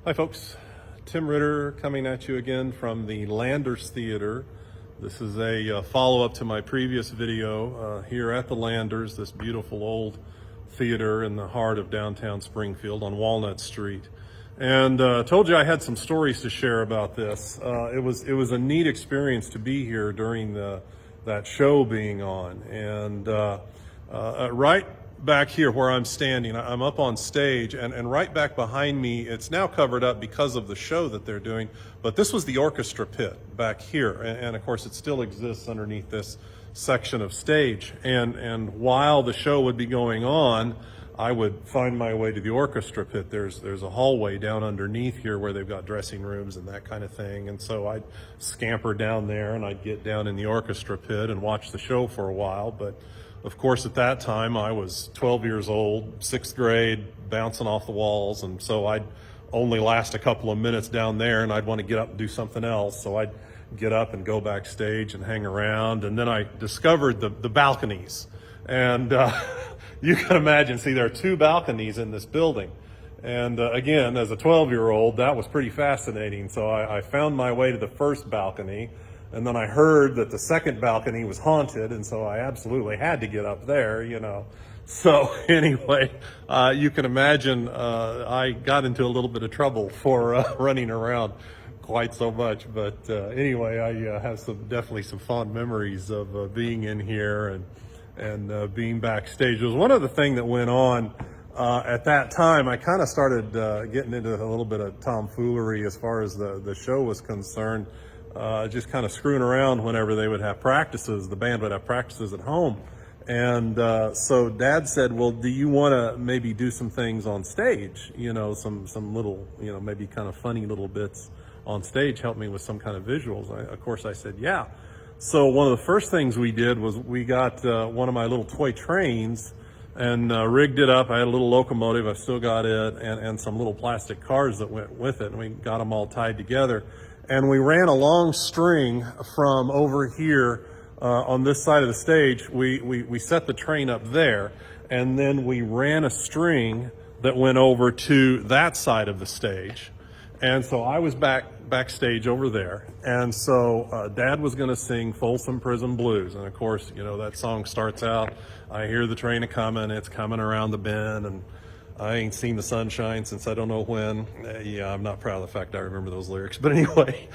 Hi folks, Tim Ritter coming at you again from the Landers Theater. This is a follow-up to my previous video here at the Landers, this beautiful old theater in the heart of downtown Springfield on Walnut Street. And told you I had some stories to share about this. It was a neat experience to be here during that show being on. And right back here where I'm standing, I'm up on stage, and right back behind me, it's now covered up because of the show that they're doing, but this was the orchestra pit back here, and of course it still exists underneath this section of stage. And while the show would be going on, I would find my way to the orchestra pit. There's a hallway down underneath here where they've got dressing rooms and that kind of thing, and so I'd scamper down there and I'd get down in the orchestra pit and watch the show for a while. But of course, at that time, I was 12 years old, 6th grade, bouncing off the walls, and so I'd only last a couple of minutes down there, and I'd want to get up and do something else. So I'd get up and go backstage and hang around, and then I discovered the balconies. And you can imagine, see, there are 2 balconies in this building. And again, as a 12-year-old, that was pretty fascinating. So I found my way to the first balcony, and then I heard that the second balcony was haunted, and so I absolutely had to get up there, you know. So anyway, you can imagine I got into a little bit of trouble for running around quite so much. But anyway, I have definitely some fond memories of being in here and being backstage. It was one other thing that went on at that time. I kind of started getting into a little bit of tomfoolery as far as the show was concerned. Just kind of screwing around whenever they would have practices. The band would have practices at home. And so Dad said, well, do you want to maybe do some things on stage? You know, some little, you know, maybe kind of funny little bits on stage, help me with some kind of visuals. Of course, I said, yeah. So one of the first things we did was we got one of my little toy trains and rigged it up. I had a little locomotive, I still got it, and some little plastic cars that went with it, and we got them all tied together. And we ran a long string from over here on this side of the stage. We set the train up there, and then we ran a string that went over to that side of the stage. And so I was backstage over there, and so Dad was going to sing Folsom Prison Blues. And of course, you know, that song starts out, I hear the train a-coming, it's coming around the bend, and I ain't seen the sunshine since I don't know when. Yeah, I'm not proud of the fact I remember those lyrics. But anyway,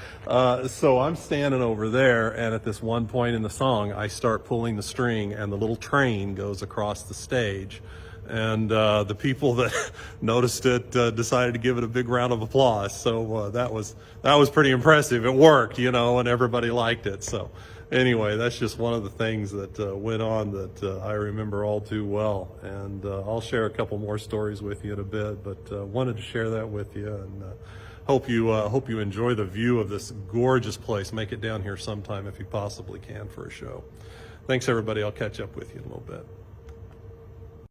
so I'm standing over there, and at this one point in the song, I start pulling the string, and the little train goes across the stage. And the people that noticed it decided to give it a big round of applause. So that was pretty impressive. It worked, you know, and everybody liked it. So anyway, that's just one of the things that went on that I remember all too well. And I'll share a couple more stories with you in a bit, but wanted to share that with you, and hope you enjoy the view of this gorgeous place. Make it down here sometime if you possibly can for a show. Thanks everybody. I'll catch up with you in a little bit.